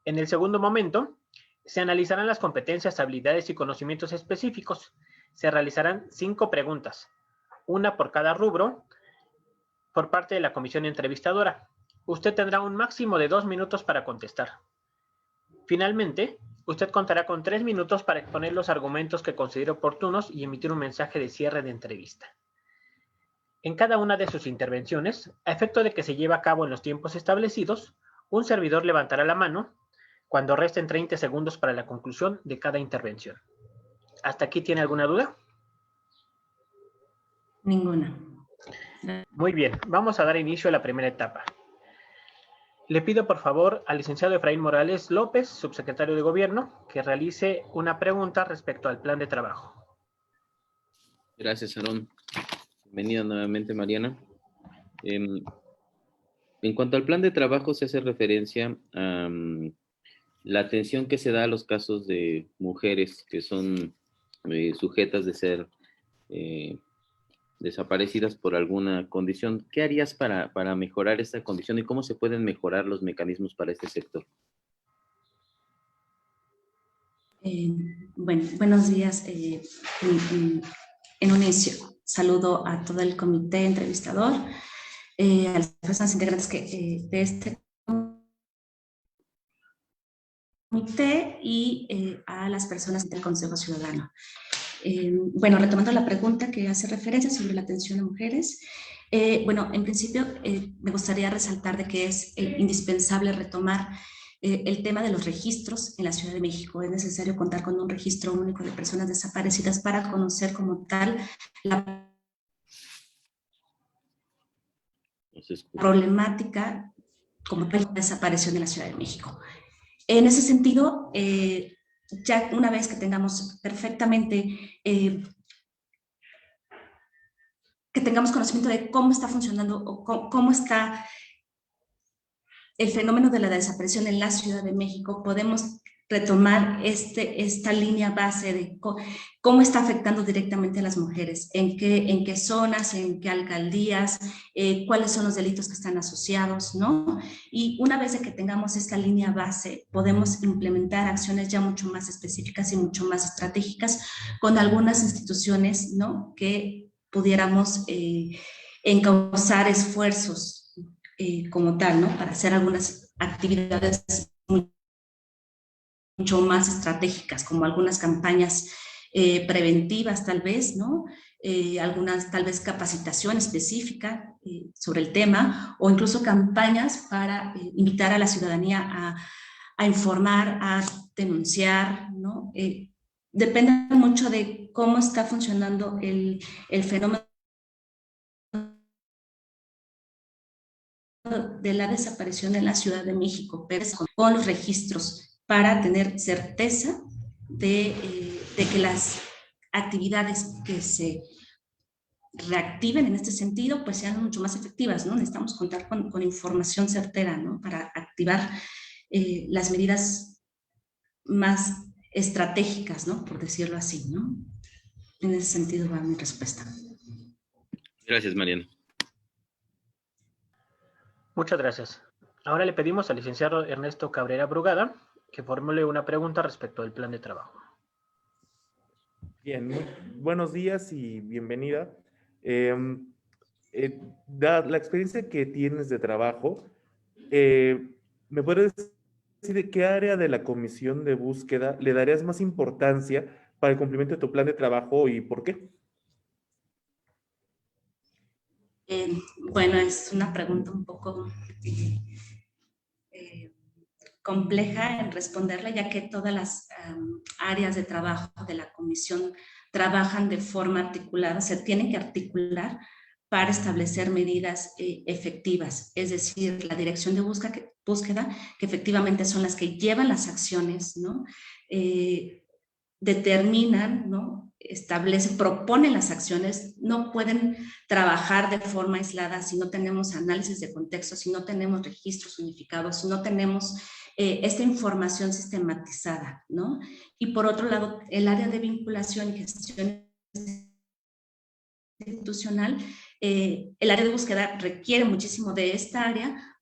En el segundo momento, se analizarán las competencias, habilidades y conocimientos específicos. Se realizarán 5 preguntas, una por cada rubro, por parte de la comisión entrevistadora. Usted tendrá un máximo de 2 minutos para contestar. Finalmente, usted contará con 3 minutos para exponer los argumentos que considere oportunos y emitir un mensaje de cierre de entrevista. En cada una de sus intervenciones, a efecto de que se lleve a cabo en los tiempos establecidos, un servidor levantará la mano cuando resten 30 segundos para la conclusión de cada intervención. ¿Hasta aquí tiene alguna duda? Ninguna. Muy bien, vamos a dar inicio a la primera etapa. Le pido por favor al licenciado Efraín Morales López, subsecretario de Gobierno, que realice una pregunta respecto al plan de trabajo. Gracias, Aarón. Bienvenida nuevamente, Mariana. En cuanto al plan de trabajo, se hace referencia a la atención que se da a los casos de mujeres que son sujetas de ser desaparecidas por alguna condición. ¿Qué harías para mejorar esta condición y cómo se pueden mejorar los mecanismos para este sector? Bueno, buenos días. En un inicio, saludo a todo el comité entrevistador, a las personas integrantes de este comité y a las personas del Consejo Ciudadano. Bueno, retomando la pregunta que hace referencia sobre la atención a mujeres, bueno, en principio me gustaría resaltar de que es indispensable retomar el tema de los registros en la Ciudad de México. Es necesario contar con un registro único de personas desaparecidas para conocer como tal la problemática como tal de desaparición en la Ciudad de México. En ese sentido, ya una vez que tengamos perfectamente, que tengamos conocimiento de cómo está funcionando o cómo está el fenómeno de la desaparición en la Ciudad de México, podemos retomar esta línea base de cómo está afectando directamente a las mujeres, en qué zonas, en qué alcaldías, cuáles son los delitos que están asociados, ¿no? Y una vez de que tengamos esta línea base, podemos implementar acciones ya mucho más específicas y mucho más estratégicas con algunas instituciones, ¿no? Que pudiéramos encauzar esfuerzos como tal, ¿no? Para hacer algunas actividades mucho más estratégicas, como algunas campañas preventivas tal vez, ¿no? Algunas tal vez capacitación específica sobre el tema, o incluso campañas para invitar a la ciudadanía a informar, a denunciar, ¿no? Depende mucho de cómo está funcionando el fenómeno de la desaparición en la Ciudad de México, pero con los registros para tener certeza de que las actividades que se reactiven en este sentido pues sean mucho más efectivas, ¿no? Necesitamos contar con información certera, ¿no? Para activar las medidas más estratégicas, ¿no? Por decirlo así, ¿no? En ese sentido va mi respuesta. Gracias, Mariana. Muchas gracias. Ahora le pedimos al licenciado Ernesto Cabrera Brugada que formule una pregunta respecto al plan de trabajo. Bien, buenos días y bienvenida. Dada la experiencia que tienes de trabajo, ¿me puedes decir de qué área de la comisión de búsqueda le darías más importancia para el cumplimiento de tu plan de trabajo y por qué? Bueno, es una pregunta un poco compleja en responderla, ya que todas las áreas de trabajo de la comisión trabajan de forma articulada, se tienen que articular para establecer medidas efectivas, es decir, la dirección de búsqueda, que efectivamente son las que llevan las acciones, ¿no? Determinan, ¿no? Establecen, proponen las acciones, no pueden trabajar de forma aislada si no tenemos análisis de contexto, si no tenemos registros unificados, si no tenemos esta información sistematizada, ¿no? Y por otro lado, el área de vinculación y gestión institucional, el área de búsqueda requiere muchísimo de esta área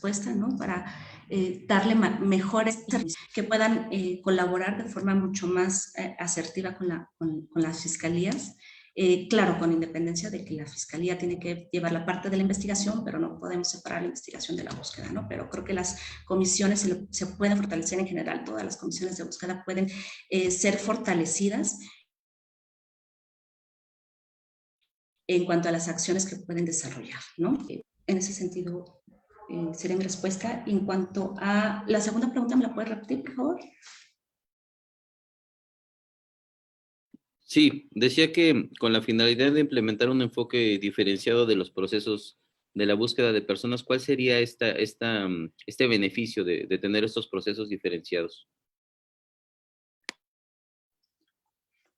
respuesta, ¿no? Para darle mejores servicios que puedan colaborar de forma mucho más asertiva con las fiscalías. Claro, con independencia de que la fiscalía tiene que llevar la parte de la investigación, pero no podemos separar la investigación de la búsqueda, ¿no? Pero creo que las comisiones se pueden fortalecer en general, todas las comisiones de búsqueda pueden ser fortalecidas en cuanto a las acciones que pueden desarrollar, ¿no? En ese sentido, sería mi respuesta. En cuanto a la segunda pregunta, ¿me la puedes repetir, por favor? Sí, decía que con la finalidad de implementar un enfoque diferenciado de los procesos de la búsqueda de personas, ¿cuál sería este beneficio de tener estos procesos diferenciados?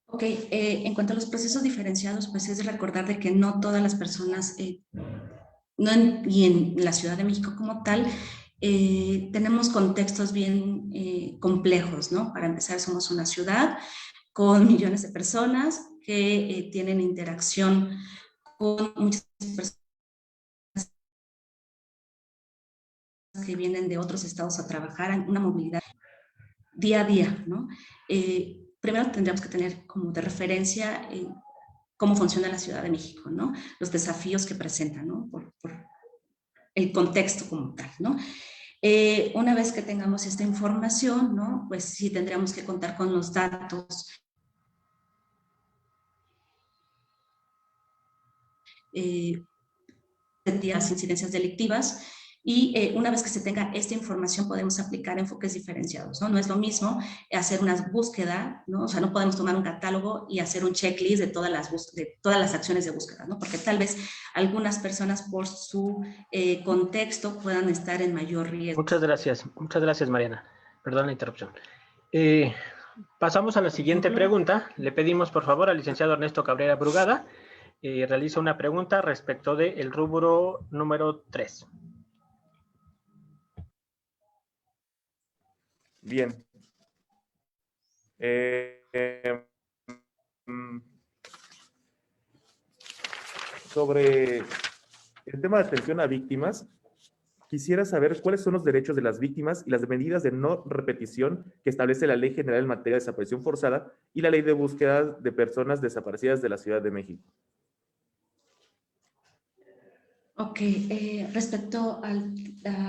Ok, en cuanto a los procesos diferenciados, pues es recordar de que no todas las personas, y en la Ciudad de México como tal, tenemos contextos bien complejos, ¿no? Para empezar, somos una ciudad con millones de personas que tienen interacción con muchas personas que vienen de otros estados a trabajar, en una movilidad día a día, ¿no? Primero tendríamos que tener como de referencia cómo funciona la Ciudad de México, ¿no? Los desafíos que presenta, ¿no? Por el contexto como tal, ¿no? Una vez que tengamos esta información, ¿no? Pues sí tendríamos que contar con los datos las incidencias delictivas y una vez que se tenga esta información podemos aplicar enfoques diferenciados, ¿no? No es lo mismo hacer una búsqueda, ¿no? O sea, no podemos tomar un catálogo y hacer un checklist de todas las acciones de búsqueda, ¿no? Porque tal vez algunas personas por su contexto puedan estar en mayor riesgo. Muchas gracias Mariana. Perdón la interrupción. Pasamos a la siguiente pregunta. Le pedimos por favor al licenciado Ernesto Cabrera Brugada realiza una pregunta respecto del rubro número 3. Bien. Sobre el tema de atención a víctimas, quisiera saber cuáles son los derechos de las víctimas y las medidas de no repetición que establece la Ley General en materia de desaparición forzada y la Ley de búsqueda de personas desaparecidas de la Ciudad de México. Ok, respecto a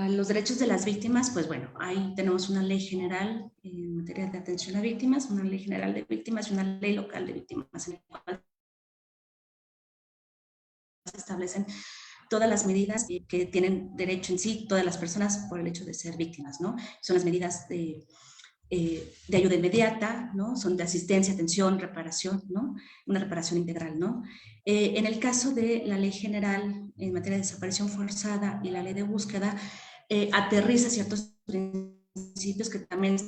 los derechos de las víctimas, pues bueno, ahí tenemos una ley general en materia de atención a víctimas, una ley general de víctimas y una ley local de víctimas, en la cual se establecen todas las medidas que tienen derecho en sí todas las personas por el hecho de ser víctimas, ¿no? Son las medidas de ayuda inmediata, ¿no? Son de asistencia, atención, reparación, ¿no? Una reparación integral, ¿no? En el caso de la Ley General en materia de desaparición forzada y la Ley de búsqueda, aterriza ciertos principios que también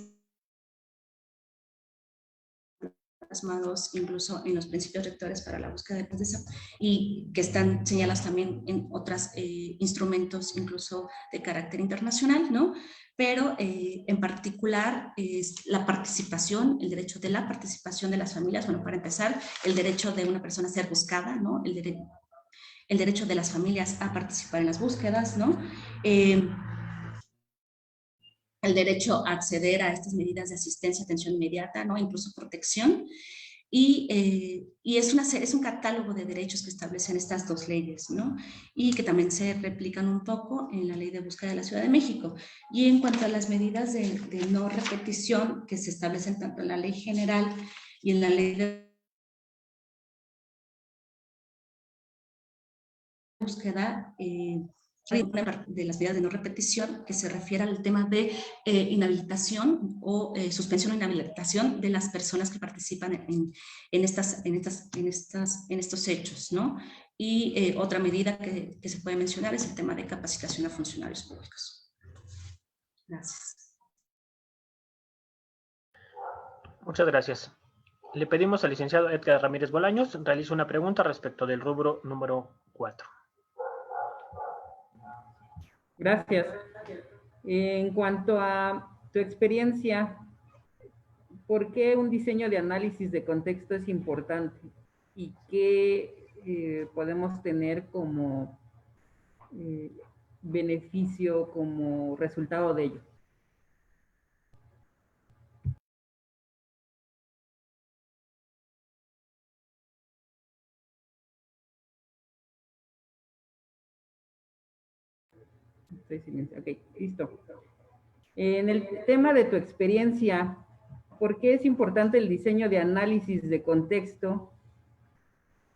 plasmados incluso en los principios rectores para la búsqueda de paz y que están señalados también en otros instrumentos incluso de carácter internacional, ¿no? Pero en particular es la participación, el derecho de la participación de las familias, bueno, para empezar, el derecho de una persona a ser buscada, ¿no? El derecho de las familias a participar en las búsquedas, ¿no? El derecho a acceder a estas medidas de asistencia, atención inmediata, ¿no? Incluso protección. Y es un catálogo de derechos que establecen estas dos leyes, ¿no? Y que también se replican un poco en la Ley de Búsqueda de la Ciudad de México. Y en cuanto a las medidas de no repetición que se establecen tanto en la Ley General y en la Ley de Búsqueda, una de las medidas de no repetición que se refiere al tema de inhabilitación o suspensión o inhabilitación de las personas que participan en estos hechos, ¿no? Y otra medida que se puede mencionar es el tema de capacitación a funcionarios públicos. Gracias. Muchas gracias. Le pedimos al licenciado Edgar Ramírez Bolaños realice una pregunta respecto del rubro número 4. Gracias. En cuanto a tu experiencia, ¿por qué un diseño de análisis de contexto es importante? ¿Y qué podemos tener como beneficio como resultado de ello? Estoy silenciado. Ok, listo. En el tema de tu experiencia, ¿por qué es importante el diseño de análisis de contexto?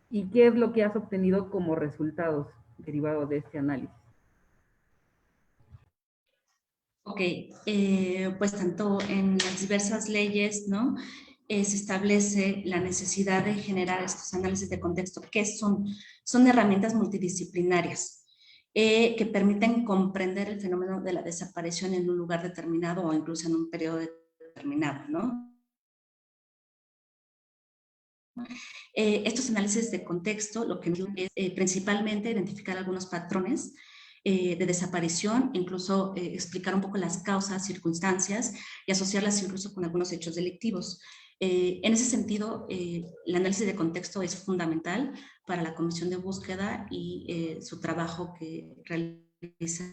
¿Y qué es lo que has obtenido como resultados derivados de este análisis? Ok, pues tanto en las diversas leyes, ¿no? Se establece la necesidad de generar estos análisis de contexto, que son herramientas multidisciplinarias que permiten comprender el fenómeno de la desaparición en un lugar determinado o incluso en un periodo determinado, ¿no? Estos análisis de contexto lo que ayudan es principalmente identificar algunos patrones de desaparición, incluso explicar un poco las causas, circunstancias y asociarlas incluso con algunos hechos delictivos. En ese sentido, el análisis de contexto es fundamental para la comisión de búsqueda y su trabajo que realiza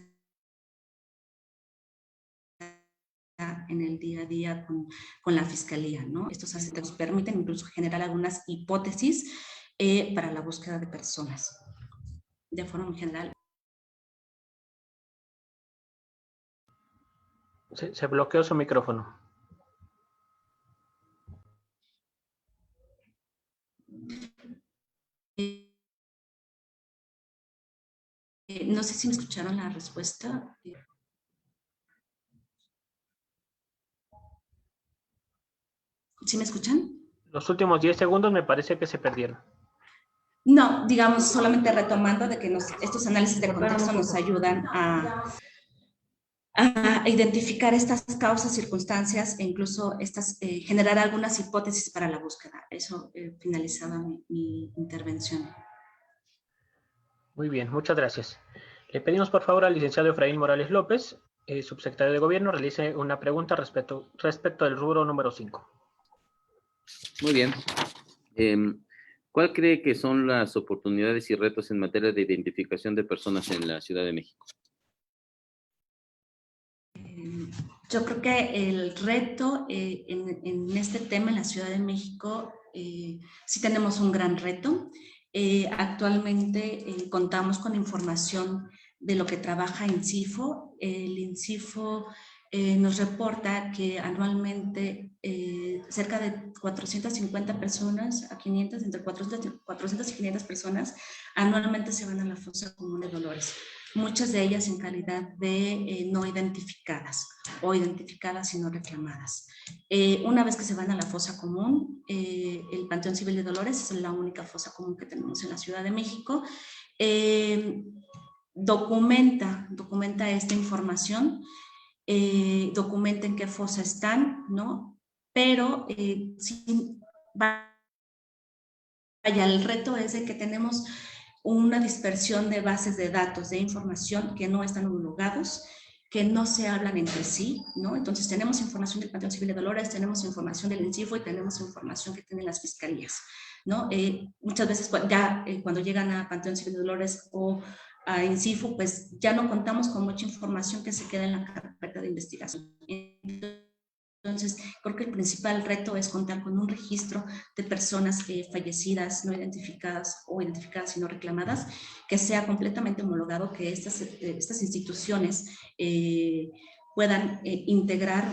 en el día a día con la fiscalía, ¿no? Estos aspectos permiten incluso generar algunas hipótesis para la búsqueda de personas. De forma muy general. Se bloqueó su micrófono. No sé si me escucharon la respuesta. ¿Sí me escuchan? Los últimos 10 segundos me parece que se perdieron. No, digamos, solamente retomando de que estos análisis de contexto nos ayudan a identificar estas causas, circunstancias e incluso generar algunas hipótesis para la búsqueda. Eso finalizaba mi intervención. Muy bien, muchas gracias. Le pedimos por favor al licenciado Efraín Morales López, subsecretario de Gobierno, realice una pregunta respecto del rubro número 5. Muy bien. ¿Cuál cree que son las oportunidades y retos en materia de identificación de personas en la Ciudad de México? Yo creo que el reto en este tema en la Ciudad de México, sí tenemos un gran reto. Actualmente contamos con información de lo que trabaja INCIFO. El INCIFO nos reporta que anualmente cerca de 450 personas a 500, entre 400 y 500 personas anualmente se van a la fosa común de Dolores. Muchas de ellas en calidad de no identificadas o identificadas y no reclamadas. Una vez que se van a la fosa común, el Panteón Civil de Dolores es la única fosa común que tenemos en la Ciudad de México. Documenta esta información, documenta en qué fosa están, ¿no? Pero vaya, el reto es de que tenemos una dispersión de bases de datos, de información que no están homologados, que no se hablan entre sí, ¿no? Entonces tenemos información del Panteón Civil de Dolores, tenemos información del INCIFO y tenemos información que tienen las fiscalías, ¿no? Muchas veces cuando llegan a Panteón Civil de Dolores o a INCIFO, pues ya no contamos con mucha información que se queda en la carpeta de investigación. Entonces, creo que el principal reto es contar con un registro de personas fallecidas, no identificadas o identificadas y no reclamadas, que sea completamente homologado, que estas instituciones puedan integrar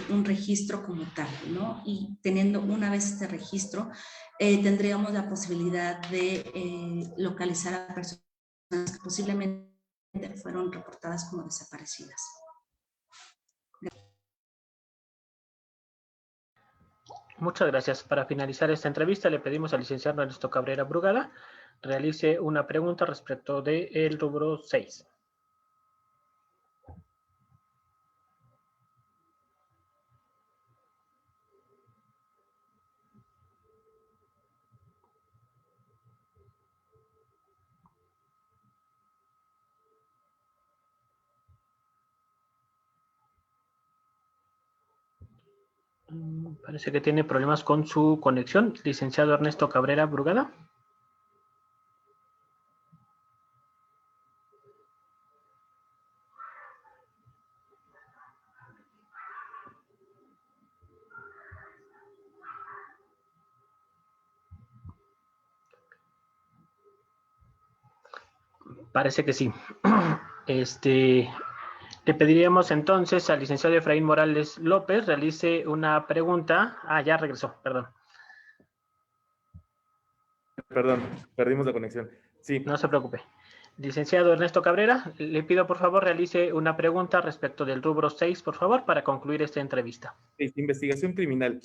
un registro como tal, ¿no? Y teniendo una vez este registro, tendríamos la posibilidad de localizar a personas que posiblemente fueron reportadas como desaparecidas. Muchas gracias. Para finalizar esta entrevista, le pedimos al licenciado Ernesto Cabrera Brugada realice una pregunta respecto del rubro 6. Parece que tiene problemas con su conexión. Licenciado Ernesto Cabrera Brugada. Parece que sí. Le pediríamos entonces al licenciado Efraín Morales López realice una pregunta. Ah, ya regresó, perdón. Perdón, perdimos la conexión. Sí, No se preocupe. Licenciado Ernesto Cabrera, le pido por favor realice una pregunta respecto del rubro 6, por favor, para concluir esta entrevista. investigación criminal.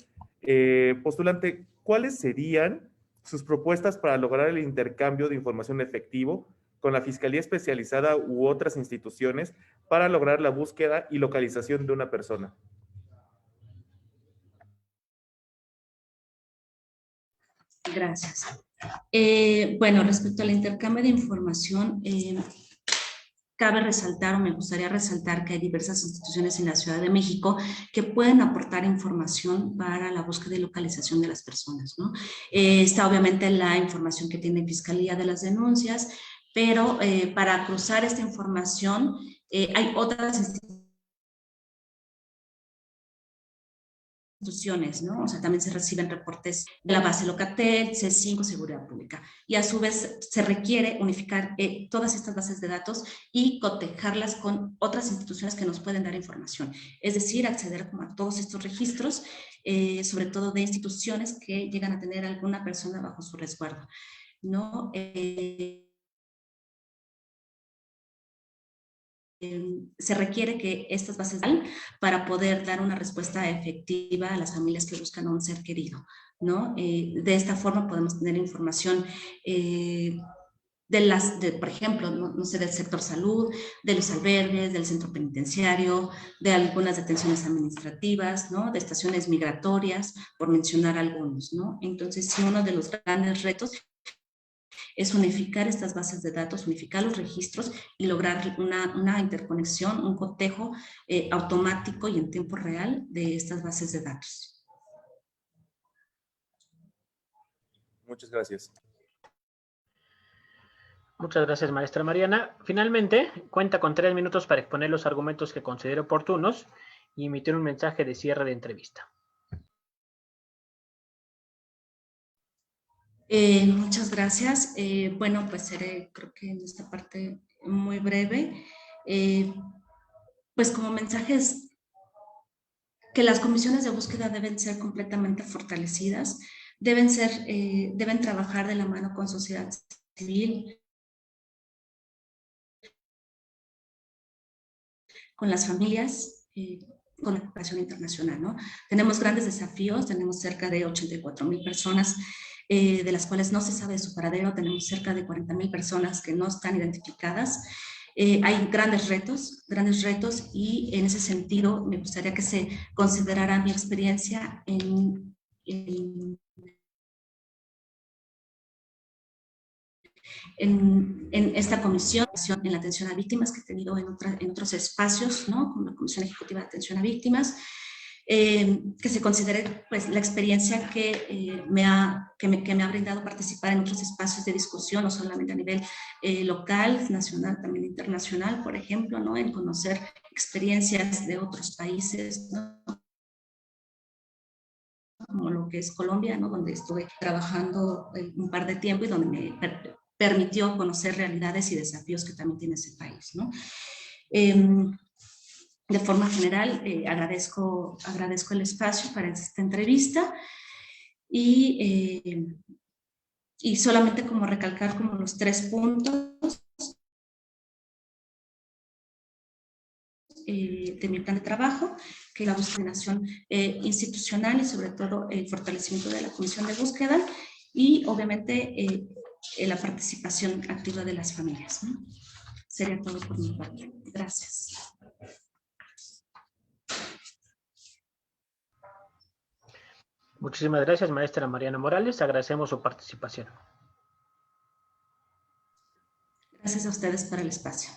Postulante, ¿cuáles serían sus propuestas para lograr el intercambio de información efectivo con la Fiscalía Especializada u otras instituciones para lograr la búsqueda y localización de una persona? Gracias. Bueno, respecto al intercambio de información, cabe resaltar o me gustaría resaltar que hay diversas instituciones en la Ciudad de México que pueden aportar información para la búsqueda y localización de las personas, ¿no? Está obviamente la información que tiene Fiscalía de las denuncias, pero para cruzar esta información hay otras instituciones, ¿no? O sea, también se reciben reportes de la base Locatel, C5, Seguridad Pública. Y a su vez se requiere unificar todas estas bases de datos y cotejarlas con otras instituciones que nos pueden dar información. Es decir, acceder como a todos estos registros, sobre todo de instituciones que llegan a tener alguna persona bajo su resguardo, ¿no? Se requiere que estas bases para poder dar una respuesta efectiva a las familias que buscan a un ser querido, ¿no? De esta forma podemos tener información por ejemplo, no sé, del sector salud, de los albergues, del centro penitenciario, de algunas detenciones administrativas, ¿no? De estaciones migratorias, por mencionar algunos, ¿no? Entonces, sí, uno de los grandes retos es unificar estas bases de datos, unificar los registros y lograr una interconexión, un cotejo automático y en tiempo real de estas bases de datos. Muchas gracias. Muchas gracias, maestra Mariana. Finalmente, cuenta con 3 minutos para exponer los argumentos que considere oportunos y emitir un mensaje de cierre de entrevista. Muchas gracias. Bueno, pues seré, creo que en esta parte, muy breve. Pues como mensajes, que las comisiones de búsqueda deben ser completamente fortalecidas, deben trabajar de la mano con sociedad civil, con las familias, con la cooperación internacional, ¿no? Tenemos grandes desafíos, tenemos cerca de 84,000 personas, de las cuales no se sabe su paradero, tenemos cerca de 40,000 personas que no están identificadas. Hay grandes retos y en ese sentido me gustaría que se considerara mi experiencia en esta comisión, en la atención a víctimas que he tenido en otros espacios, ¿no? Como la Comisión Ejecutiva de Atención a Víctimas, que se considere pues, la experiencia que me ha brindado participar en otros espacios de discusión, no solamente a nivel local, nacional, también internacional, por ejemplo, ¿no? En conocer experiencias de otros países, ¿no? Como lo que es Colombia, ¿no? Donde estuve trabajando un par de tiempo y donde me permitió conocer realidades y desafíos que también tiene ese país, ¿no? De forma general, agradezco el espacio para esta entrevista y solamente como recalcar como los 3 puntos de mi plan de trabajo, que es la búsqueda institucional y sobre todo el fortalecimiento de la comisión de búsqueda y obviamente la participación activa de las familias, ¿no? Sería todo por mi parte. Gracias. Muchísimas gracias, maestra Mariana Morales. Agradecemos su participación. Gracias a ustedes por el espacio.